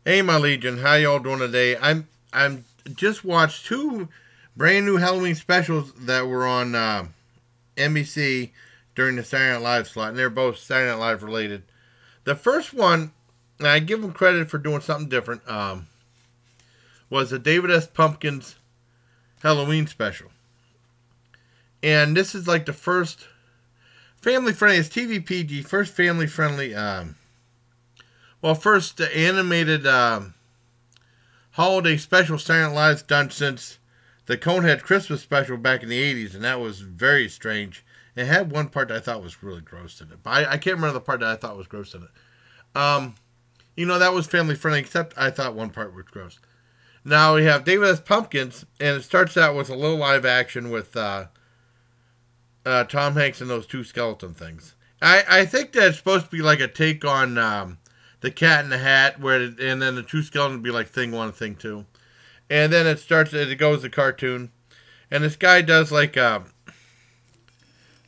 Hey, my Legion, how y'all doing today? I'm just watched two brand new Halloween specials that were on NBC during the Saturday Night Live slot, and they're both Saturday Night Live related. The first one, and I give them credit for doing something different, was the David S. Pumpkins Halloween special, and this is like the first family friendly. It's TV PG, first family friendly. First animated holiday special Saturday Night Live's done since the Conehead Christmas special back in the 80s, and that was very strange. It had one part that I thought was really gross in it, but I can't remember the part that I thought was gross in it. That was family friendly, except I thought one part was gross. Now we have David S. Pumpkins, and it starts out with a little live action with Tom Hanks and those two skeleton things. I think that it's supposed to be like a take on the Cat in the Hat, and then the two skeletons would be like thing one, thing two, and then it goes to cartoon, and this guy does like a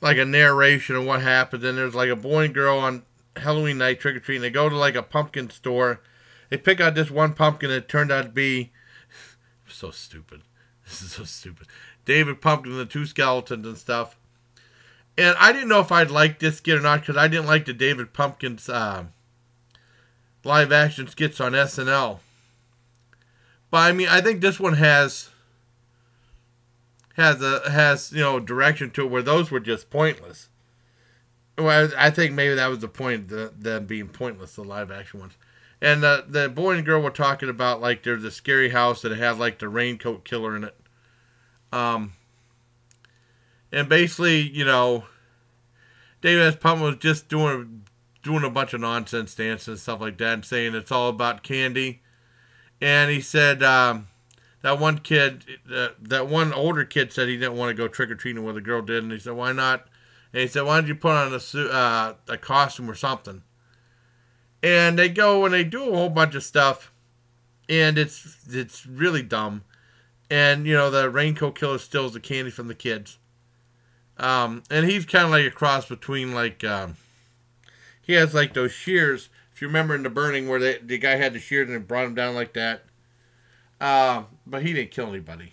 narration of what happened. And there's like a boy and girl on Halloween night trick or treating. They go to like a pumpkin store. They pick out this one pumpkin that turned out to be so stupid. This is so stupid. David Pumpkin and the two skeletons and stuff. And I didn't know if I'd like this skit or not because I didn't like the David Pumpkins live action skits on SNL. But I mean, I think this one has direction to it where those were just pointless. Well, I think maybe that was the point of them being pointless, the live action ones. And the boy and girl were talking about like there's a scary house that had like the raincoat killer in it. And basically, David S. Pumpkin was just doing a bunch of nonsense dances and stuff like that, and saying it's all about candy. And he said that one older kid said he didn't want to go trick or treating where the girl did, and he said, "Why not?" And he said, "Why don't you put on a costume or something?" And they go and they do a whole bunch of stuff, and it's really dumb. And the raincoat killer steals the candy from the kids. And he's kind of like a cross between like he has like those shears. If you remember in The Burning where the guy had the shears and it brought him down like that. But he didn't kill anybody.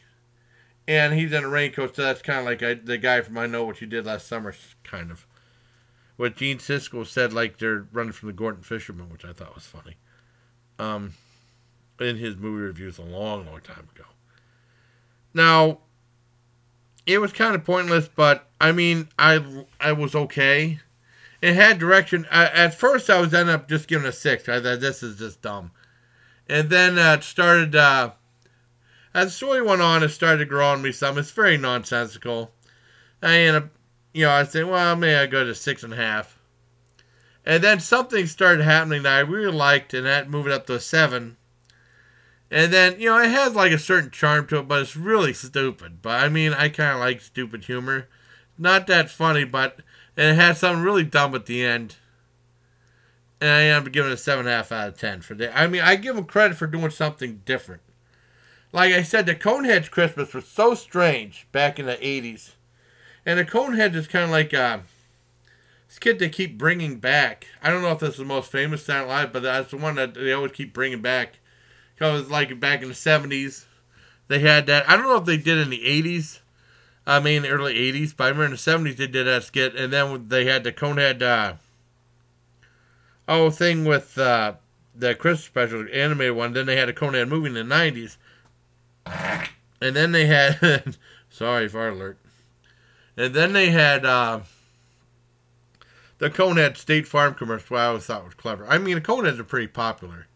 And he's in a raincoat, so that's kind of like the guy from I Know What You Did Last Summer, kind of. What Gene Siskel said, like they're running from the Gordon Fisherman, which I thought was funny. In his movie reviews a long, long time ago. Now, it was kind of pointless, but I mean, I was okay. It had direction. At first, I was ended up just giving it a 6. I thought this is just dumb. And then it started. As the story went on, it started to grow on me some. It's very nonsensical. I ended up, I said, well, maybe I go to 6.5. And then something started happening that I really liked, and that moved it up to a 7. And then, it has like a certain charm to it, but it's really stupid. But I mean, I kind of like stupid humor. Not that funny, but and it had something really dumb at the end. And I ended up giving it a 7.5 out of 10 for that. I mean, I give them credit for doing something different. Like I said, the Coneheads Christmas was so strange back in the 80s. And the Coneheads is kind of like this kid they keep bringing back. I don't know if this is the most famous Saturday Night Live, but that's the one that they always keep bringing back. Because like back in the 70s, they had that. I don't know if they did in the 80s. I mean, the early 80s. But I remember in the 70s they did that skit. And then they had the Conehead thing with the Christmas special, animated one. Then they had a Conehead movie in the 90s. And then they had... sorry, fire alert. And then they had the Conehead State Farm commercial, which I always thought was clever. I mean, the Coneheads are pretty popular.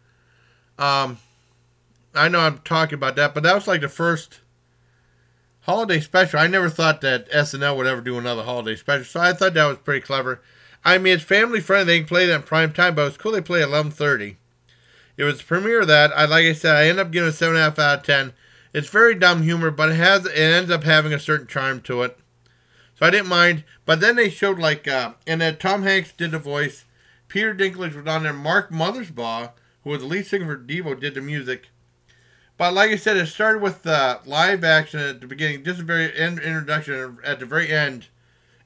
I know I'm talking about that, but that was like the first holiday special. I never thought that SNL would ever do another holiday special, so I thought that was pretty clever. I mean, it's family friendly. They can play that in prime time, but it was cool they play at 11:30. It was the premiere of that. Like I said, I ended up giving it a 7.5 out of 10. It's very dumb humor, but it ends up having a certain charm to it. So I didn't mind. But then they showed like, and then Tom Hanks did the voice. Peter Dinklage was on there. Mark Mothersbaugh, who was the lead singer for Devo, did the music. But like I said, it started with live action at the beginning, just a very introduction at the very end,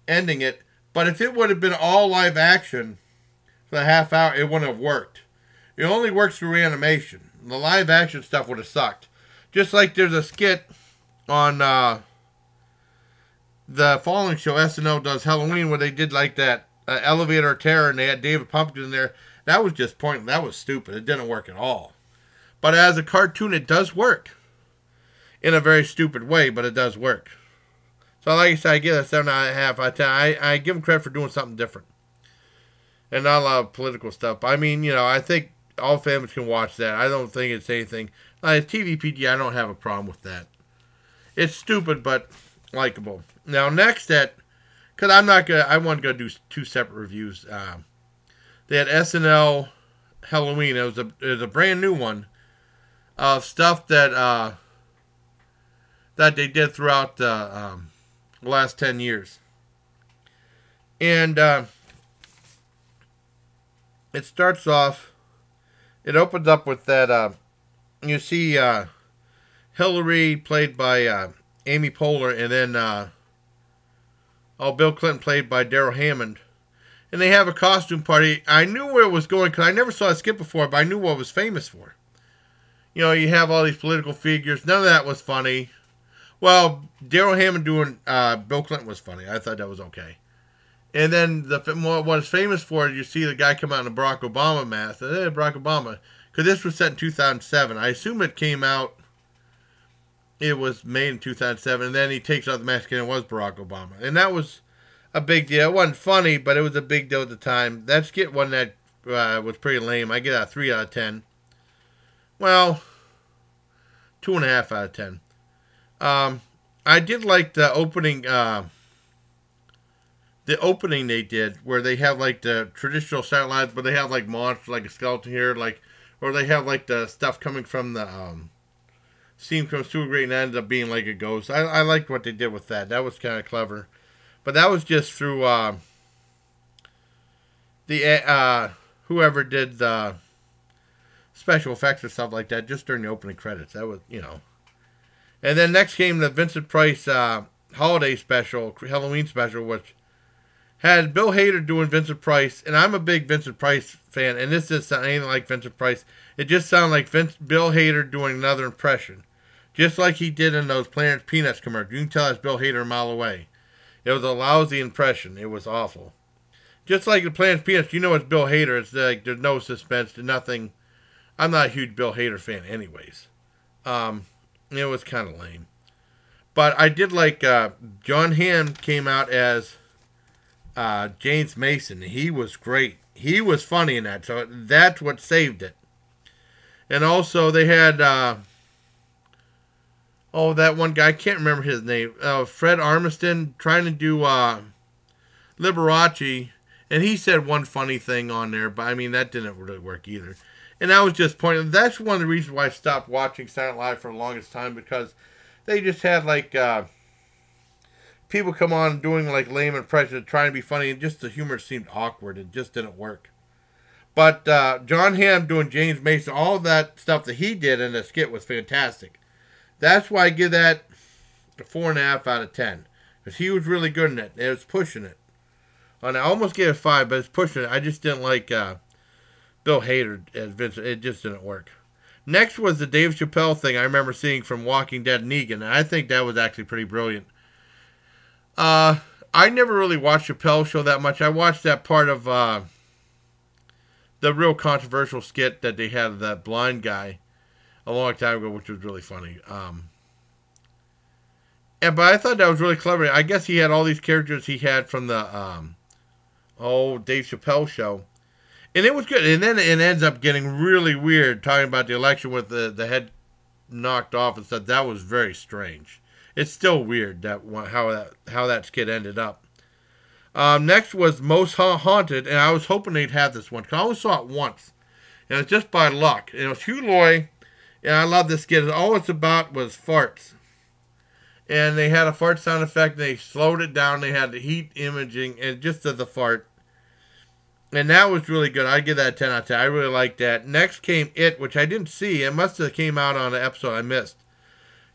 ending it. But if it would have been all live action for the half hour, it wouldn't have worked. It only works through animation. The live action stuff would have sucked. Just like there's a skit on the following show, SNL does Halloween, where they did like that elevator terror, and they had David Pumpkin in there. That was just pointless. That was stupid. It didn't work at all. But as a cartoon, it does work. In a very stupid way, but it does work. So like I said, I give it a 7.5 out of 10. I give them credit for doing something different. And not a lot of political stuff. But I mean, I think all families can watch that. I don't think it's anything. Like TV PG, I don't have a problem with that. It's stupid, but likable. Now, next because I want to go do 2 separate reviews. They had SNL Halloween. It was a brand new one of stuff that they did throughout the last 10 years. And it starts off, it opens up with that, you see Hillary played by Amy Poehler, and then Bill Clinton played by Darrell Hammond. And they have a costume party. I knew where it was going because I never saw a skit before, but I knew what it was famous for. You have all these political figures. None of that was funny. Well, Darrell Hammond doing Bill Clinton was funny. I thought that was okay. And then what it's famous for, you see the guy come out in a Barack Obama mask. Hey, Barack Obama. Because this was set in 2007. I assume it came out, it was made in 2007. And then he takes out the mask and it was Barack Obama. And that was a big deal. It wasn't funny, but it was a big deal at the time. That skit one that was pretty lame. I get a 3 out of 10. Well, 2.5 out of 10. I did like the opening they did, where they have like the traditional satellites, but they have like monsters, like a skeleton here, or they have like the stuff coming from the steam comes through great and ends up being like a ghost. I liked what they did with that. That was kind of clever, but that was just through whoever did the special effects or stuff like that, just during the opening credits. That was And then next came the Vincent Price holiday special, Halloween special, which had Bill Hader doing Vincent Price. And I'm a big Vincent Price fan, and this doesn't sound anything like Vincent Price. It just sounded like Bill Hader doing another impression. Just like he did in those Planet Peanuts commercials. You can tell it's Bill Hader a mile away. It was a lousy impression. It was awful. Just like the Planet Peanuts, it's Bill Hader. It's like there's no suspense, there's nothing. I'm not a huge Bill Hader fan anyways. It was kind of lame. But I did like John Hamm came out as James Mason. He was great. He was funny in that. So that's what saved it. And also they had, that one guy. I can't remember his name. Fred Armisen trying to do Liberace. And he said one funny thing on there. But I mean, that didn't really work either. And that was just pointless. That's one of the reasons why I stopped watching Saturday Night Live for the longest time, because they just had like people come on doing like lame impressions, trying to be funny, and just the humor seemed awkward. It just didn't work. But John Hamm doing James Mason, all that stuff that he did in the skit was fantastic. That's why I give that a 4.5 out of 10, because he was really good in it. It was pushing it. And I almost gave it 5, but it's pushing it. I just didn't like Bill Hader as Vincent. It just didn't work. Next was the Dave Chappelle thing I remember seeing from Walking Dead Negan, and I think that was actually pretty brilliant. I never really watched Chappelle's show that much. I watched that part of the real controversial skit that they had of that blind guy a long time ago, which was really funny. But I thought that was really clever. I guess he had all these characters he had from the Dave Chappelle show. And it was good. And then it ends up getting really weird, talking about the election with the head knocked off and stuff. That was very strange. It's still weird how that skit ended up. Next was Most Haunted, and I was hoping they'd have this one, because I only saw it once. And it's just by luck. And it was Hugh Laurie, and I love this skit. All it's about was farts. And they had a fart sound effect, and they slowed it down. They had the heat imaging, and just as a fart. And that was really good. I give that a 10 out of 10. I really liked that. Next came It, which I didn't see. It must have came out on an episode I missed.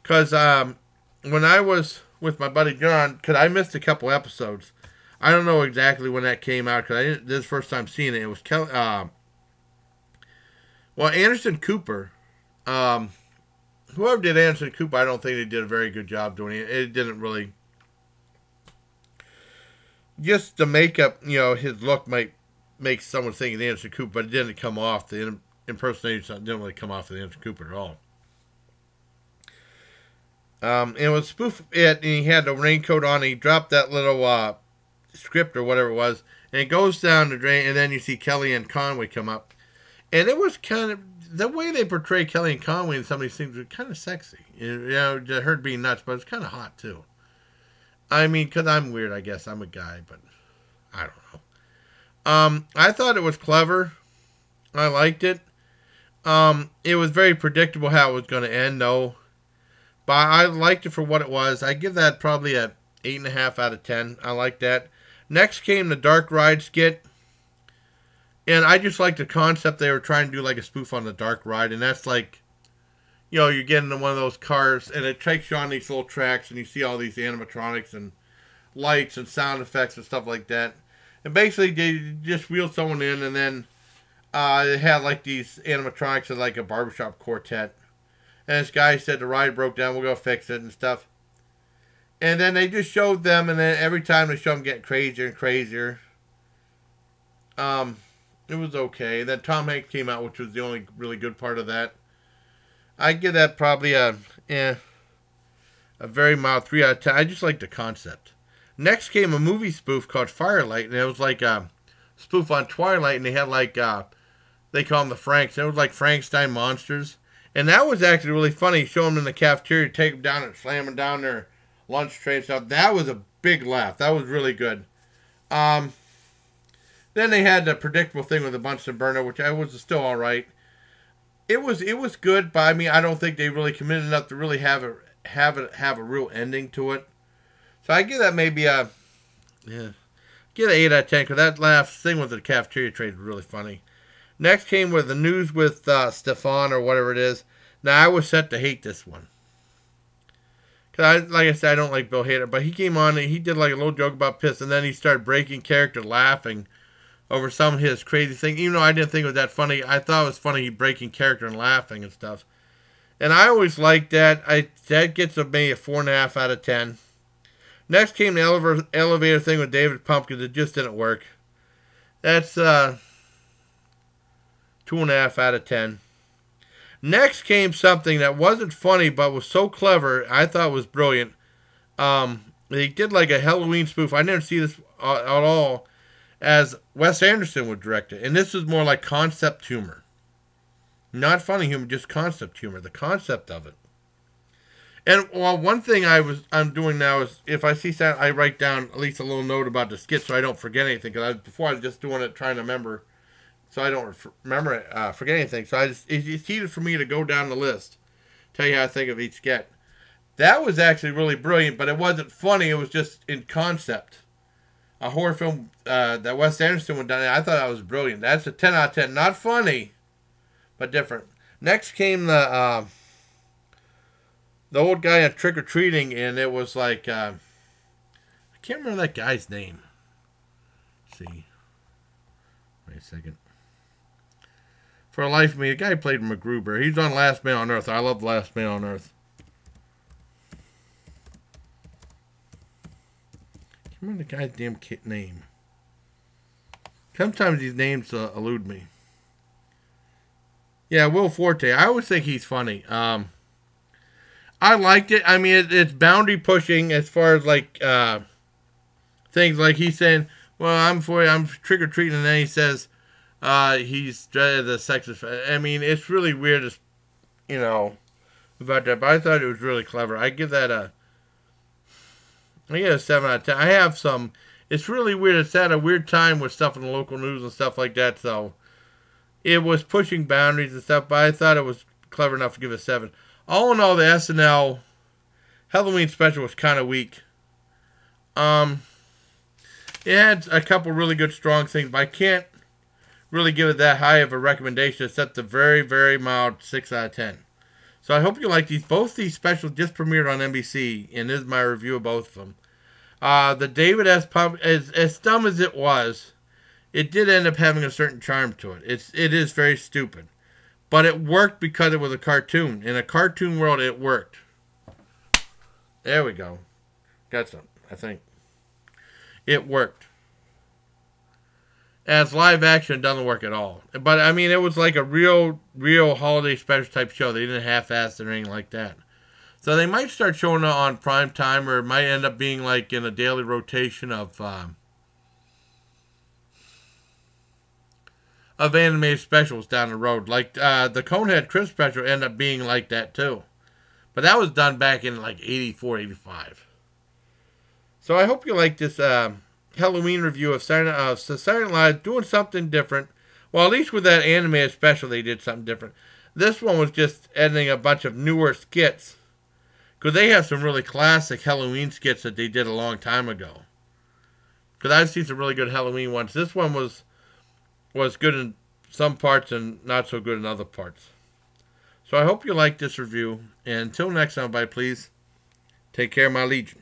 Because when I was with my buddy John, because I missed a couple episodes. I don't know exactly when that came out, because this is the first time seeing it. It was Well, Anderson Cooper, whoever did Anderson Cooper, I don't think they did a very good job doing it. It didn't really. Just the makeup, his look might make someone think of Anderson Cooper, but it didn't come off. The impersonation didn't really come off of Anderson Cooper at all. It was spoof it, and he had the raincoat on, and he dropped that little script or whatever it was, and it goes down the drain, and then you see Kellyanne Conway come up. And it was kind of, the way they portray Kellyanne Conway in some of these things was kind of sexy. Her being nuts, but it's kind of hot, too. I mean, because I'm weird, I guess. I'm a guy, but I don't know. I thought it was clever. I liked it. It was very predictable how it was going to end, though. But I liked it for what it was. I give that probably a 8.5 out of 10. I like that. Next came the Dark Ride skit. And I just liked the concept. They were trying to do like a spoof on the Dark Ride. And that's like, you get into one of those cars, and it takes you on these little tracks, and you see all these animatronics and lights and sound effects and stuff like that. And basically, they just wheeled someone in, and then they had like these animatronics and like a barbershop quartet. And this guy said the ride broke down, we'll go fix it and stuff. And then they just showed them, and then every time they show them getting crazier and crazier. It was okay. Then Tom Hanks came out, which was the only really good part of that. I give that probably a very mild 3 out of 10. I just like the concept. Next came a movie spoof called Firelight, and it was like a spoof on Twilight, and they had like, they call them the Franks. It was like Frankenstein monsters. And that was actually really funny. Show them in the cafeteria, take them down and slam them down their lunch tray and stuff. That was a big laugh. That was really good. Then they had the predictable thing with a Bunsen burner, which I was still all right. It was good, but I mean, I don't think they really committed enough to really have a real ending to it. So I give that maybe give it an 8 out of 10, because that last thing with the cafeteria tray was really funny. Next came with the news with Stefan or whatever it is. Now I was set to hate this one, because like I said, I don't like Bill Hader, but he came on and he did like a little joke about piss, and then he started breaking character laughing over some of his crazy things. Even though I didn't think it was that funny, I thought it was funny breaking character and laughing and stuff. And I always liked that. That gets maybe a 4.5 out of 10. Next came the elevator thing with David Pumpkins. It just didn't work. That's 2.5 out of 10. Next came something that wasn't funny but was so clever. I thought was brilliant. They did like a Halloween spoof. I didn't see this at all, as Wes Anderson would direct it. And this is more like concept humor. Not funny humor, just concept humor. The concept of it. And well, one thing I'm doing now is if I see something, I write down at least a little note about the skit so I don't forget anything. Because before I was just doing it trying to remember, so I don't forget anything. So it's easy for me to go down the list, tell you how I think of each skit. That was actually really brilliant, but it wasn't funny. It was just in concept. A horror film that Wes Anderson would done. I thought that was brilliant. That's a 10 out of 10. Not funny, but different. Next came the old guy on Trick or Treating, and it was like I can't remember that guy's name. Let's see, wait a second. For the life of me, the guy who played MacGruber. He's on Last Man on Earth. I love Last Man on Earth. I remember the guy's damn name. Sometimes these names elude me. Yeah, Will Forte. I always think he's funny. I liked it. I mean, it's boundary pushing as far as like things like he's saying, "Well, I'm trick or treating," and then he says he's the sexist. I mean, it's really weird, about that. But I thought it was really clever. I give that a 7 out of 10. I have some. It's really weird. It's at a weird time with stuff in the local news and stuff like that. So it was pushing boundaries and stuff. But I thought it was clever enough to give it a 7. All in all, the SNL Halloween special was kind of weak. It had a couple really good, strong things, but I can't really give it that high of a recommendation, except the very, very mild 6 out of 10. So I hope you like these. Both these specials just premiered on NBC, and this is my review of both of them. The David S. Pump, as dumb as it was, it did end up having a certain charm to it. It is very stupid. But it worked because it was a cartoon. In a cartoon world, it worked. There we go. Got some, I think. It worked. As live action, it doesn't work at all. But, I mean, it was like a real holiday special type show. They didn't half-ass it or anything like that. So they might start showing it on prime time, or it might end up being like in a daily rotation of animated specials down the road. Like the Conehead Christmas special ended up being like that too. But that was done back in like 84, 85. So I hope you like this Halloween review of Saturday Night Live doing something different. Well, at least with that animated special, they did something different. This one was just editing a bunch of newer skits. Because they have some really classic Halloween skits that they did a long time ago. Because I've seen some really good Halloween ones. This one was good in some parts and not so good in other parts. So I hope you like this review. And until next time, everybody, please take care, my legion.